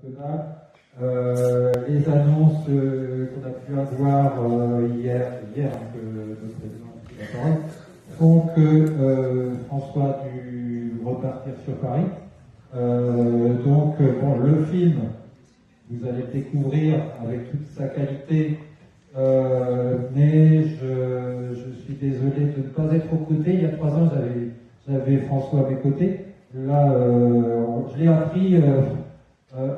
Canal. Les annonces qu'on a pu avoir hier que le président a pris la parole, font que François a dû repartir sur Paris. Donc, le film, vous allez le découvrir avec toute sa qualité, mais je suis désolé de ne pas être aux côtés. Il y a 3 ans, j'avais François à mes côtés. Là, je l'ai appris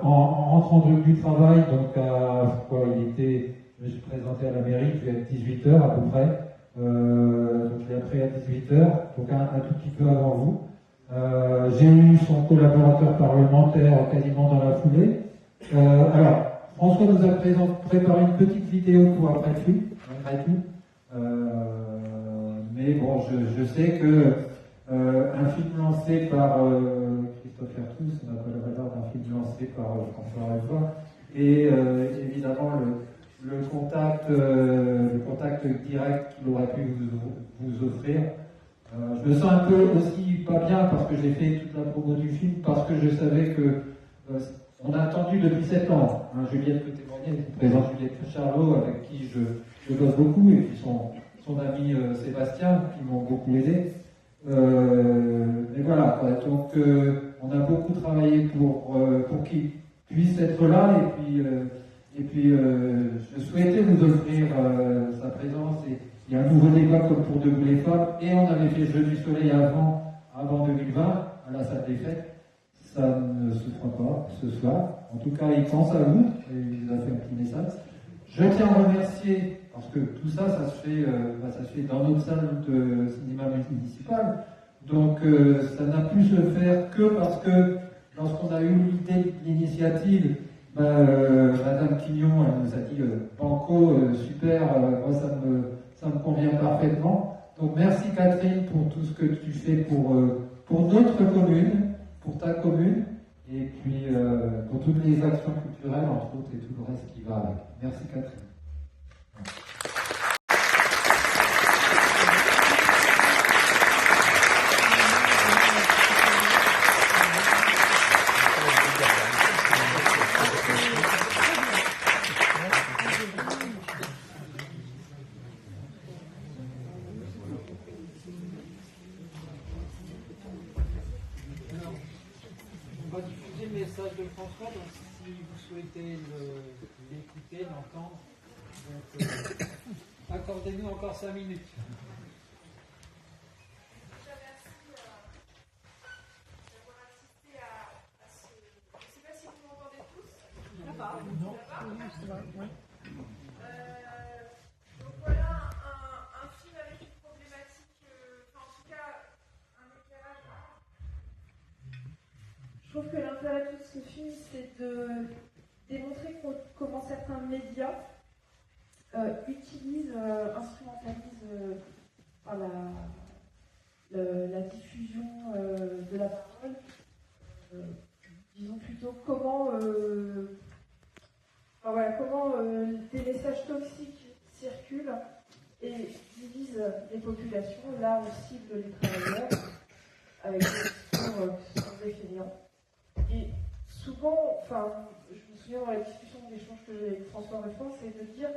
en rentrant du travail, donc je me suis présenté à la mairie, il devait être 18h à peu près. Donc je l'ai appris à 18h, donc un tout petit peu avant vous. J'ai eu son collaborateur parlementaire quasiment dans la foulée. Alors, François nous a préparé une petite vidéo pour après le film, malgré tout. Mais bon, je sais que un film lancé par Christophe Hertous, on n'a pas la valeur d'un film lancé par François Reyvois, et évidemment le contact direct qu'il aurait pu vous offrir. Je me sens un peu aussi pas bien parce que j'ai fait toute la promo du film, parce que je savais que on a attendu depuis 7 ans. Juliette peut témoigner, qui présente Juliette Charlot, avec qui je bosse beaucoup, et puis son ami Sébastien, qui m'ont beaucoup aidé. Mais voilà, donc on a beaucoup travaillé pour qu'il puisse être là, et puis je souhaitais vous offrir sa présence, et il y a un nouveau débat comme pour Debout les femmes, et on avait fait Jeux du Soleil avant 2020, à la salle des fêtes. Ça ne se fera pas ce soir. En tout cas, il pense à vous, et il vous a fait un petit message. Je tiens à remercier, parce que tout ça, ça se fait dans notre salle de cinéma municipal. Donc, ça n'a pu se faire que parce que lorsqu'on a eu l'idée de l'initiative, Madame Quignon, elle nous a dit Banco, super, moi ça me convient parfaitement. Donc, merci Catherine pour tout ce que tu fais pour notre commune, pour ta commune, et puis pour toutes les actions culturelles, entre autres, et tout le reste qui va avec. Merci Catherine. On va diffuser le message de François, donc si vous souhaitez l'écouter, l'entendre, accordez-nous encore 5 minutes. Déjà, merci d'avoir assisté à ce... Je ne sais pas si vous m'entendez tous. Ça va? Non. Ça va? Oui. Donc voilà un film avec une problématique, en tout cas un éclairage. Je trouve que l'intérêt de ce film, c'est de démontrer comment certains médias instrumentalisent la diffusion de la parole. Disons plutôt comment des messages toxiques circulent et divisent les populations. Là, on cible les travailleurs avec des discours qui sont définiants. Et souvent, je me souviens dans la discussion d'échange que j'ai avec François Ruffin, c'est de dire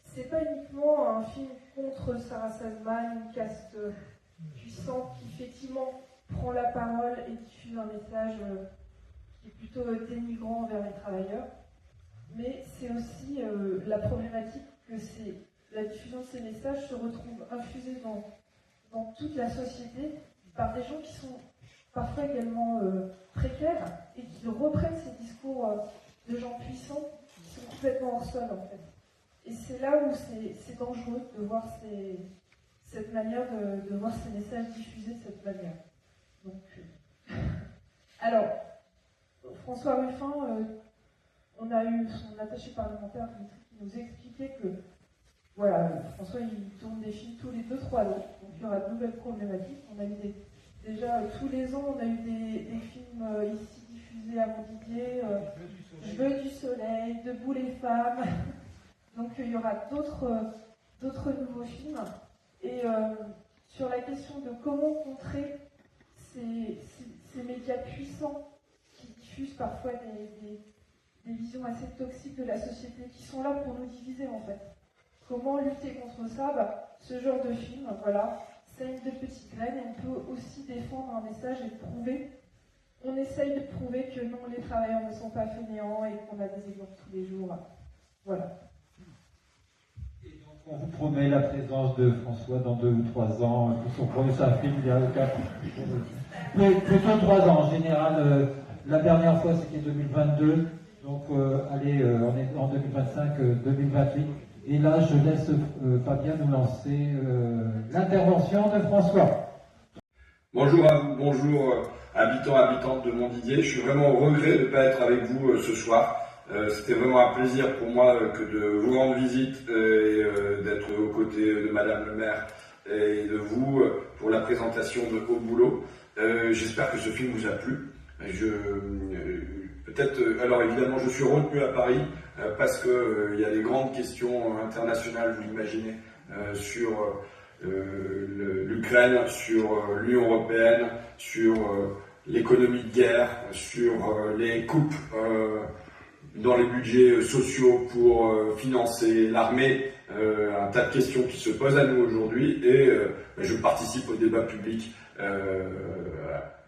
c'est pas uniquement un film contre Sarah Salman, une caste puissante qui effectivement prend la parole et diffuse un message qui est plutôt dénigrant envers les travailleurs, mais c'est aussi la problématique que la diffusion de ces messages se retrouve infusée dans toute la société par des gens qui sont parfois également précaires et qui reprennent ces discours de gens puissants qui sont complètement hors sol en fait. Et c'est là où c'est dangereux de voir cette manière de voir ces messages diffusés de cette manière. Donc, alors, François Ruffin, on a eu son attaché parlementaire qui nous expliquait que voilà, François il tourne des films tous les 2-3 ans, donc il y aura de nouvelles problématiques. On a eu déjà tous les ans, on a eu des films ici diffusés à Montdidier, Je veux du soleil, Debout les femmes. Donc il y aura d'autres nouveaux films. Et sur la question de comment contrer ces médias puissants qui diffusent parfois des visions assez toxiques de la société qui sont là pour nous diviser en fait. Comment lutter contre ça? Ce genre de film, voilà, sème de petites graines et on peut aussi défendre un message et prouver. On essaye de prouver que non, les travailleurs ne sont pas fainéants et qu'on a des exemples tous les jours. Voilà. Et donc on vous promet la présence de François dans 2 ou 3 ans pour son prochain film. Il y a aucun... Plutôt 3 ans en général. La dernière fois c'était 2022. Donc allez, on est en 2025-2028. Et là, je laisse Fabien nous lancer l'intervention de François. Bonjour à vous, bonjour habitants, habitantes de Montdidier. Je suis vraiment au regret de ne pas être avec vous ce soir. C'était vraiment un plaisir pour moi que de vous rendre visite et d'être aux côtés de Madame le maire et de vous pour la présentation de Au Boulot. J'espère que ce film vous a plu. Alors évidemment, je suis retenu à Paris parce que il y a des grandes questions internationales, vous l'imaginez, sur l'Ukraine, sur l'Union européenne, sur l'économie de guerre, sur les coupes dans les budgets sociaux pour financer l'armée, un tas de questions qui se posent à nous aujourd'hui et je participe au débat public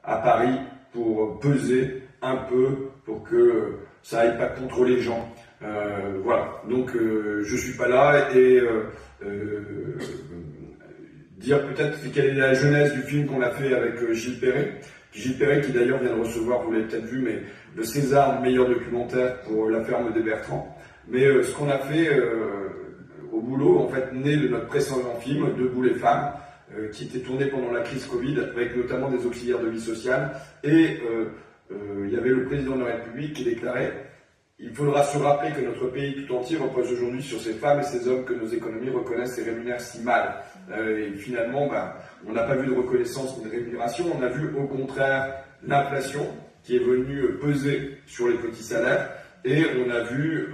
à Paris pour peser un peu pour que ça aille pas contre les gens. Voilà, donc je suis pas là et dire peut-être quelle est la genèse du film qu'on a fait avec Gilles Perret. Gilles Perret qui d'ailleurs vient de recevoir, vous l'avez peut-être vu, mais le César du meilleur documentaire pour La ferme des Bertrands. Mais ce qu'on a fait Au Boulot, en fait, né de notre précédent film, Debout les femmes, qui était tourné pendant la crise Covid, avec notamment des auxiliaires de vie sociale. Et il y avait le président de la République qui déclarait « Il faudra se rappeler que notre pays tout entier repose aujourd'hui sur ces femmes et ces hommes que nos économies reconnaissent et rémunèrent si mal. » Et finalement, on n'a pas vu de reconnaissance ni de rémunération, on a vu au contraire l'inflation qui est venue peser sur les petits salaires et on a vu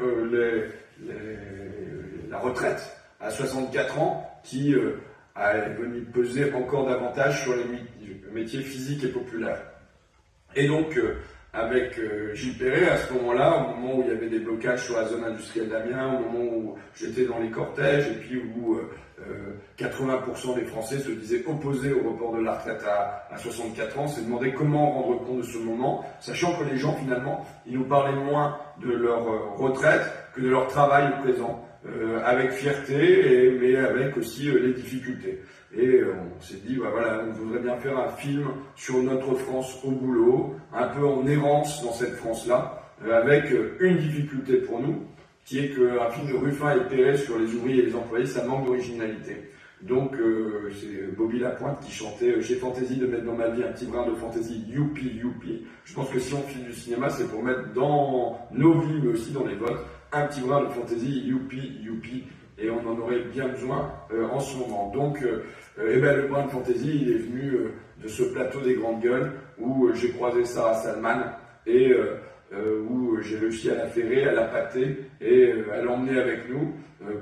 la retraite à 64 ans qui est venue peser encore davantage sur les métiers physiques et populaires. Et donc, avec Gilles Perret, à ce moment-là, au moment où il y avait des blocages sur la zone industrielle d'Amiens, au moment où j'étais dans les cortèges, et puis où 80% des Français se disaient opposés au report de la retraite à 64 ans, on s'est demandé comment rendre compte de ce moment, sachant que les gens, finalement, ils nous parlaient moins de leur retraite que de leur travail au présent, avec fierté, mais avec aussi les difficultés. Et on s'est dit, voilà, on voudrait bien faire un film sur notre France au boulot, un peu en errance dans cette France-là, avec une difficulté pour nous, qui est qu'un film de Ruffin et Perret sur les ouvriers et les employés, ça manque d'originalité. Donc c'est Bobby Lapointe qui chantait « J'ai fantaisie de mettre dans ma vie un petit brin de fantaisie, youpi, youpi ». Je pense que si on filme du cinéma, c'est pour mettre dans nos vies, mais aussi dans les votes, un petit brin de fantaisie, youpi, youpi. Et on en aurait bien besoin en ce moment. Donc, le brin de fantaisie, il est venu de ce plateau des grandes gueules où j'ai croisé Sarah Salman et où j'ai réussi à la ferrer, à la pâter et à l'emmener avec nous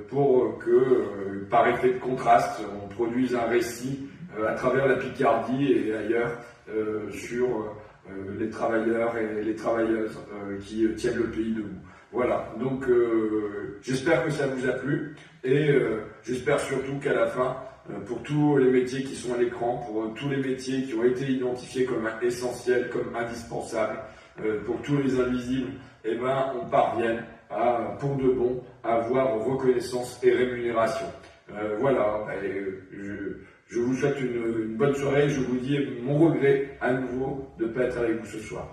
pour que, par effet de contraste, on produise un récit à travers la Picardie et ailleurs sur les travailleurs et les travailleuses qui tiennent le pays debout. Voilà, donc j'espère que ça vous a plu et j'espère surtout qu'à la fin, pour tous les métiers qui sont à l'écran, pour tous les métiers qui ont été identifiés comme essentiels, comme indispensables, pour tous les invisibles, on parvienne à, pour de bon, à avoir reconnaissance et rémunération. Voilà, je vous souhaite une bonne soirée, je vous dis mon regret à nouveau de ne pas être avec vous ce soir.